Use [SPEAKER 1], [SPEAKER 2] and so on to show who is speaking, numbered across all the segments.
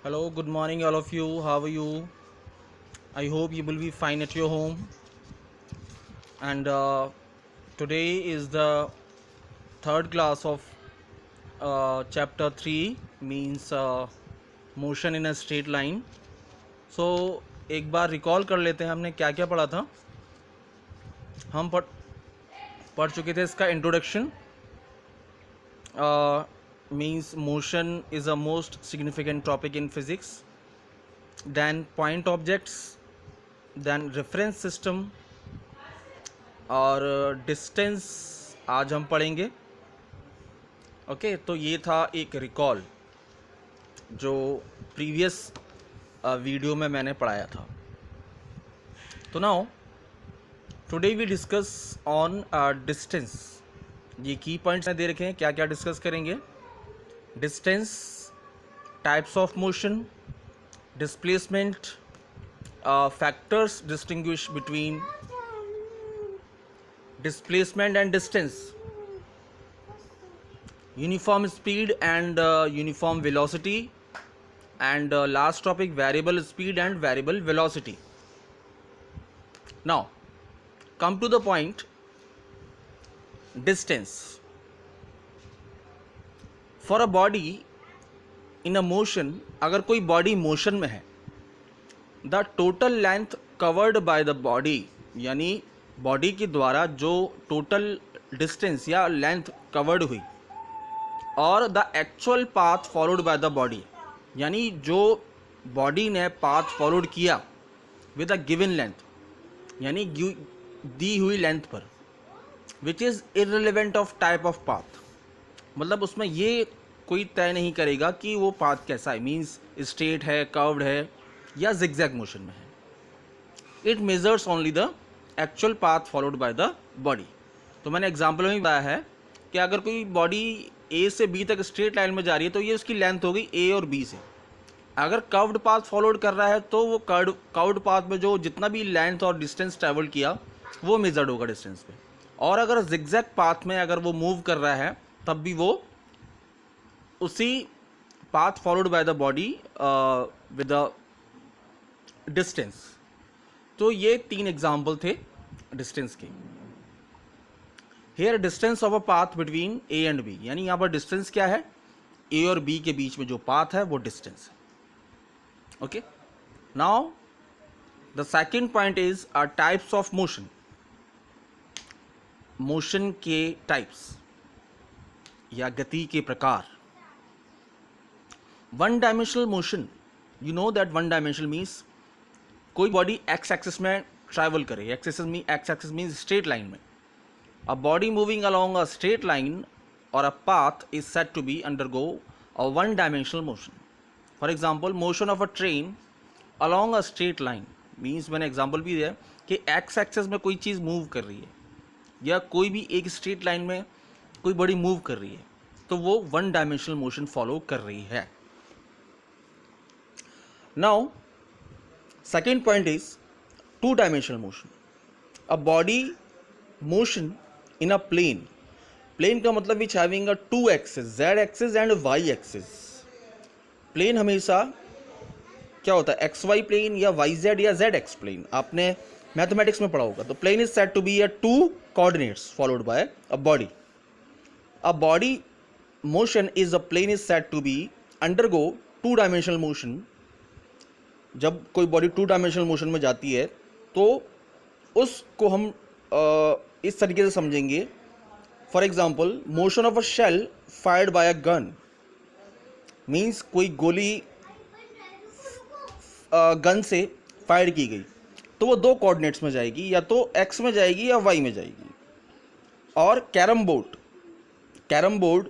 [SPEAKER 1] Hello, good morning, all of you. How are you? I hope you will be fine at your home. And today is the third class of chapter 3, means motion in a straight line. So एक बार recall कर लेते हैं हमने क्या क्या पढ़ा था. हम पढ़ चुके थे इसका introduction. Means motion is a most significant topic in physics. Then point objects, then reference system, और डिस्टेंस आज हम पढ़ेंगे. ओके, तो ये था एक रिकॉल जो प्रीवियस वीडियो में मैंने पढ़ाया था. तो now today we discuss on distance. ये की पॉइंट्स दे रखे हैं, क्या क्या डिस्कस करेंगे. Distance, types of motion, displacement, factors distinguish between displacement and distance, uniform speed and uniform velocity, and last topic variable speed and variable velocity. Now come to the point, distance. For a body in a motion, अगर कोई body motion में है, the total length covered by the body, यानी body के द्वारा जो total distance या length covered हुई, और the actual path followed by the body, यानी जो बॉडी ने पाथ फॉलोड किया विद अ गिवन लेंथ, यानी दी हुई लेंथ पर, which is irrelevant of type of path. मतलब उसमें ये कोई तय नहीं करेगा कि वो पाथ कैसा है, मीन्स स्ट्रेट है, कर्व्ड है, या जिगजैग मोशन में है. It measures only the actual path followed by the body. तो मैंने एग्जाम्पल में भी बताया है कि अगर कोई बॉडी ए से बी तक स्ट्रेट लाइन में जा रही है तो ये उसकी लेंथ हो गई ए और बी से. अगर कर्व्ड पाथ फॉलोड कर रहा है तो वो कर्व्ड पाथ में जो जितना भी लेंथ और डिस्टेंस ट्रैवल किया वो मेजर्ड होगा डिस्टेंस पे. और अगर जिगजैग पाथ में अगर वो मूव कर रहा है तब भी वो उसी path followed by the body with the distance. तो ये 3 एग्जाम्पल थे डिस्टेंस के. Here distance of a path between A and B, यानी यहाँ पर डिस्टेंस क्या है, ए और बी के बीच में जो पाथ है वो डिस्टेंस है. Okay, now the second point is types of motion. Motion के टाइप्स या गति के प्रकार. One dimensional motion, you know that one dimensional means कोई बॉडी एक्स एक्सिस में ट्रैवल करे. X axis means straight line में. A body moving along a straight line और a path is said to be undergo a one dimensional motion. For example, motion of a train along a straight line means, मैंने example भी दिया कि x axis में कोई चीज़ move कर रही है या कोई भी एक स्ट्रेट लाइन में कोई बॉडी मूव कर रही है तो वो वन डायमेंशनल मोशन फॉलो कर रही है. Now second point is two-dimensional motion. A body motion in a plane. Plane का मतलब which having a two axis, z axis and y axis. Plane हमेशा क्या होता है, xy plane या yz या zx plane. आपने मैथमेटिक्स में पढ़ा होगा. तो plane is said to be a two coordinates followed by a body. A body motion is a plane is said to be undergo two-dimensional motion. जब कोई body to dimensional motion में जाती है तो उसको हम इस तरीके से समझेंगे. For example, motion of a shell fired by a gun means कोई गोली गन से फायर की गई तो वो दो कोऑर्डिनेट्स में जाएगी, या तो एक्स में जाएगी या वाई में जाएगी. और कैरम बोर्ड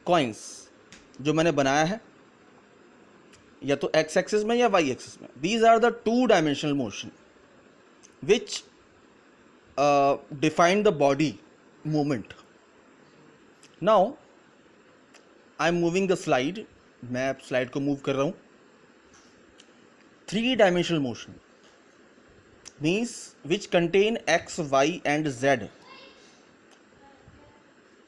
[SPEAKER 1] कॉइन्स जो मैंने बनाया है या तो एक्स एक्सिस में या वाई एक्सिस में, these are the two dimensional motion which define the body movement. Now I am moving the slide. मैं स्लाइड को मूव कर रहा हूं. Three dimensional motion means which contain x y and z.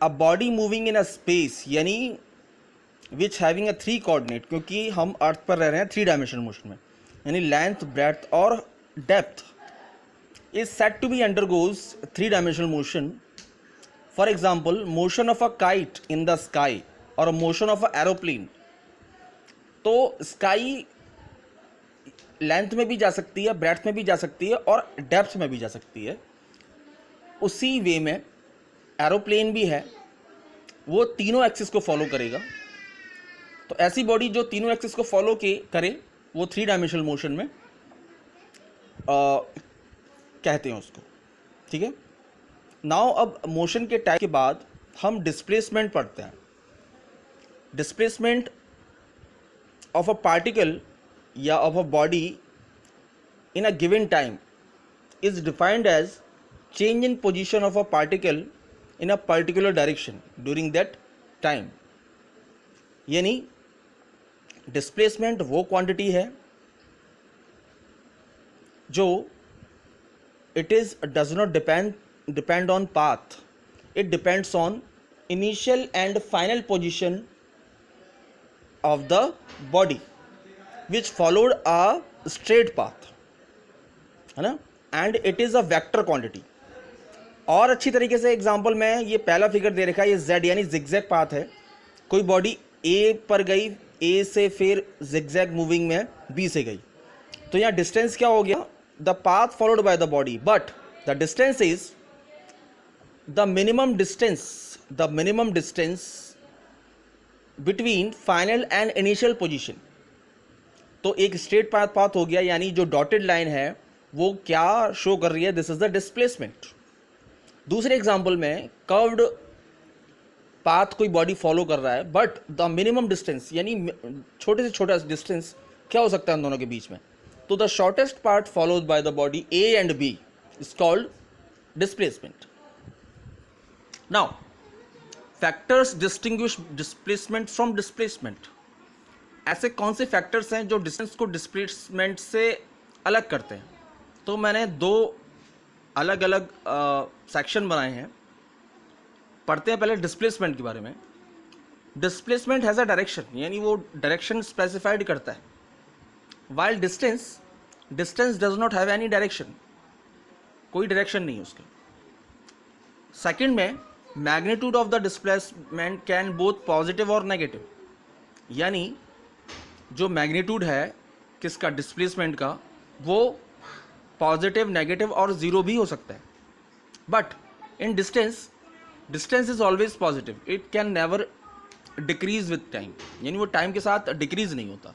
[SPEAKER 1] A body moving in a space, यानी which having a 3 coordinate, क्योंकि हम अर्थ पर रह रहे हैं 3 डायमेंशनल मोशन में, यानी लेंथ, ब्रेड्थ और depth is set to be undergoes 3 dimensional motion. For example motion of a kite in the sky और मोशन ऑफ अ एरोप्लेन. तो स्काई लेंथ में भी जा सकती है, ब्रेड्थ में भी जा सकती है और डेप्थ में भी जा सकती है. उसी वे में एरोप्लेन भी है, वो तीनों एक्सिस को फॉलो करेगा. तो ऐसी बॉडी जो तीनों एक्सिस को फॉलो करे वो 3 डायमेंशनल मोशन में कहते हैं उसको. ठीक है. नाउ अब मोशन के टाइप के बाद हम डिस्प्लेसमेंट पढ़ते हैं. डिस्प्लेसमेंट ऑफ अ पार्टिकल या of a body in a given time is defined as change in position of a particle in a particular direction during that time. यानी displacement वो quantity है जो it is does not depend on path, it depends on initial and final position of the body which followed a straight path, है ना, and it is a vector quantity. और अच्छी तरीके से एग्जांपल में ये पहला फिगर दे रखा है, ये z यानी जिगजैग पाथ है. कोई बॉडी a पर गई, a से फिर जिगजैग मूविंग में b से गई, तो यहाँ डिस्टेंस क्या हो गया, the path followed by the body, but the distance is the minimum distance between final and initial position. तो एक स्ट्रेट पाथ हो गया, यानी जो डॉटेड लाइन है वो क्या शो कर रही है, दिस इज द डिस्प्लेसमेंट. दूसरे एग्जांपल में कर्व्ड पाथ कोई बॉडी फॉलो कर रहा है, बट द मिनिमम डिस्टेंस यानी छोटे से छोटा डिस्टेंस क्या हो सकता है उन दोनों के बीच में, तो the shortest part followed by the body A and B is called displacement. Now factors distinguish displacement from displacement. ऐसे कौन से फैक्टर्स हैं जो डिस्टेंस को डिस्प्लेसमेंट से अलग करते हैं. तो मैंने 2 अलग अलग सेक्शन बनाए हैं. पढ़ते हैं पहले डिस्प्लेसमेंट के बारे में. डिस्प्लेसमेंट हैज़ अ डायरेक्शन, यानी वो डायरेक्शन स्पेसिफाइड करता है, while distance does not have any direction, कोई डायरेक्शन नहीं है उसके. सेकंड में magnitude of the displacement can both positive और नेगेटिव, यानी जो मैग्नीट्यूड है किसका, डिस्प्लेसमेंट का, वो पॉजिटिव, नेगेटिव और ज़ीरो भी हो सकता है. But in distance is always positive, it can never decrease with time, यानी वो टाइम के साथ डिक्रीज नहीं होता.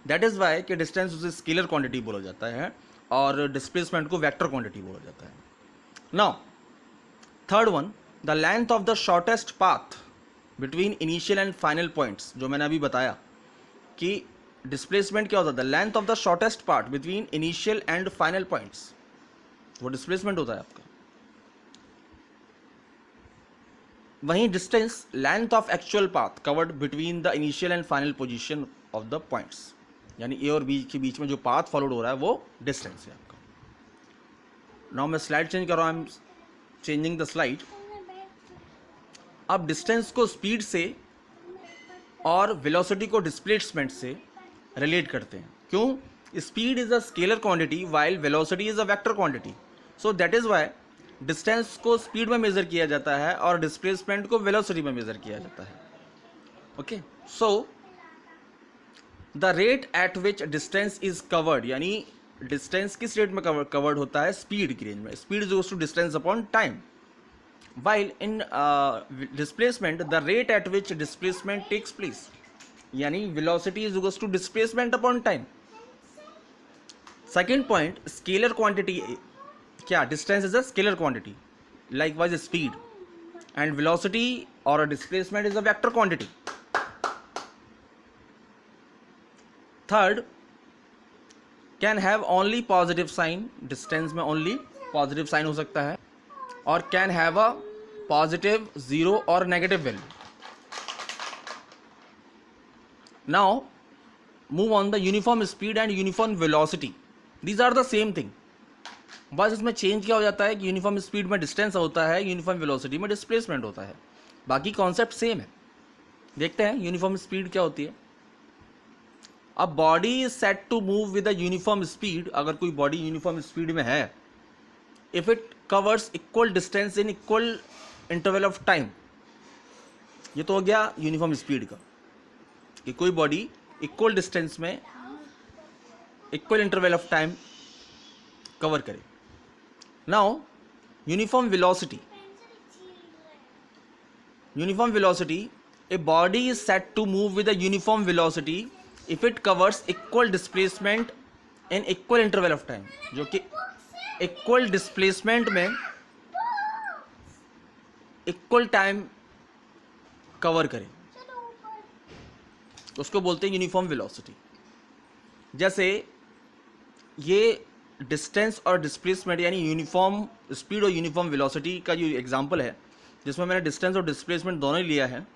[SPEAKER 1] दैट इज़ वाई कि डिस्टेंस उसे स्केलर क्वांटिटी बोला जाता है और डिस्प्लेसमेंट को वेक्टर क्वांटिटी बोला जाता है. Now third one, the length of the shortest path between initial and final points. जो मैंने अभी बताया कि डिस्प्लेसमेंट क्या होता है, the length of the shortest part between initial and final points, वो डिस्प्लेसमेंट होता है आपका. वहीं distance, length of actual path covered between the initial and final position of the points, यानी ए और बी के बीच में जो पाथ फॉलोड हो रहा है वो डिस्टेंस है आपका. नाउ मैं स्लाइड चेंज कर रहा हूँ, चेंजिंग द स्लाइड. अब डिस्टेंस को स्पीड से और वेलोसिटी को डिस्प्लेसमेंट से रिलेट करते हैं. क्यों? Speed is a scalar quantity while velocity is a vector quantity. So that is why distance को स्पीड में मेजर किया जाता है और डिस्प्लेसमेंट को वेलोसिटी में मेजर किया जाता है. Okay, so the rate at which distance is covered, यानी डिस्टेंस किस रेट में कवर्ड होता है, स्पीड की रेंज में. Speed is equals to distance upon time. while in displacement the rate at which displacement takes place, यानी velocity is equals to displacement upon time. Second point, scalar quantity. क्या, distance is a scalar quantity, likewise speed, and velocity or a displacement is a vector quantity. Third, can have only positive sign, distance में only positive sign हो सकता है, और can have a positive, zero और negative value. Now move on the uniform speed and uniform velocity. These are the same thing, बस इसमें change क्या हो जाता है कि यूनिफॉर्म स्पीड में डिस्टेंस होता है, यूनिफॉर्म वेलोसिटी में डिस्प्लेसमेंट होता है. बाकी कॉन्सेप्ट सेम है. देखते हैं यूनिफॉर्म स्पीड क्या होती है। अब body is set to move with a uniform speed, अगर कोई बॉडी यूनिफॉर्म स्पीड में है, if it covers equal distance in equal interval of time. ये तो हो गया यूनिफॉर्म स्पीड का, कि कोई बॉडी इक्वल डिस्टेंस में equal interval of time cover करे। Now uniform velocity, uniform velocity, a body is set to move with a uniform velocity if it covers equal displacement in equal interval of time, जो कि equal displacement में equal time cover करे, उसको बोलते हैं uniform velocity. जैसे ये distance और डिस्प्लेसमेंट यानी यूनिफॉर्म स्पीड और यूनिफॉर्म वेलोसिटी का जो एग्जांपल है, जिसमें मैंने डिस्टेंस और डिस्प्लेसमेंट दोनों ही लिया है,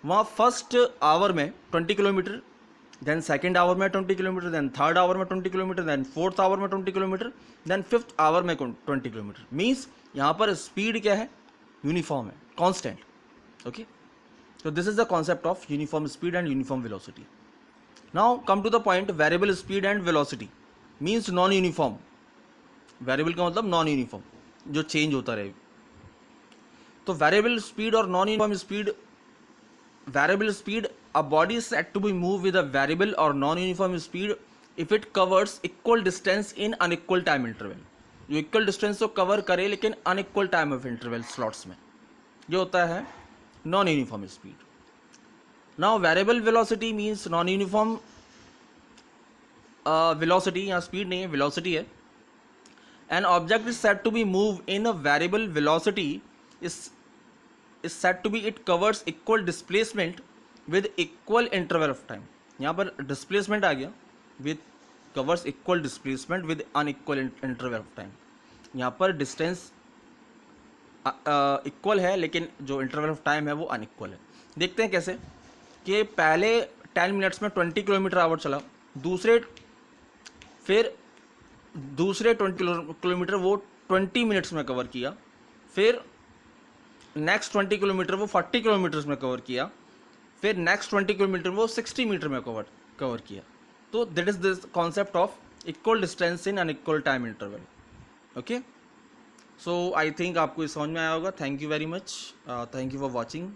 [SPEAKER 1] वहाँ फर्स्ट आवर में 20 किलोमीटर, देन सेकेंड आवर में 20 किलोमीटर, देन थर्ड आवर में 20 किलोमीटर, देन फोर्थ आवर में 20 किलोमीटर, देन फिफ्थ आवर में 20 किलोमीटर। मीन्स यहाँ पर स्पीड क्या है, यूनिफॉर्म है, constant. Okay, so this is the concept of uniform speed and uniform velocity. Now come to the point, variable speed and velocity means non uniform। variable का मतलब non uniform, जो change होता रहे। तो variable speed और non uniform speed, variable speed, a body is said to be moved with a variable or non uniform speed if it covers equal distance in unequal time interval। जो equal distance को cover करे लेकिन unequal time of interval slots में, ये होता है non uniform speed। now variable velocity means non uniform velocity, यहाँ speed नहीं है, velocity है। an object is said to be moved in a variable velocity is said to be it covers equal displacement with equal interval of time। यहाँ पर displacement आ गया, with covers equal displacement with unequal interval of time। यहाँ पर distance equal है लेकिन जो interval of time है वो अनइक्वल है। देखते हैं कैसे, कि पहले 10 मिनट्स में 20 किलोमीटर आवर चला, फिर दूसरे 20 किलोमीटर वो 20 मिनट्स में कवर किया, फिर नेक्स्ट 20 किलोमीटर वो 40 किलोमीटर्स में कवर किया, फिर नेक्स्ट 20 किलोमीटर वो 60 मीटर में कवर किया। तो that is this concept of equal distance in unequal time interval. Okay, so I think आपको समझ में आया होगा। Thank you very much, thank you for watching.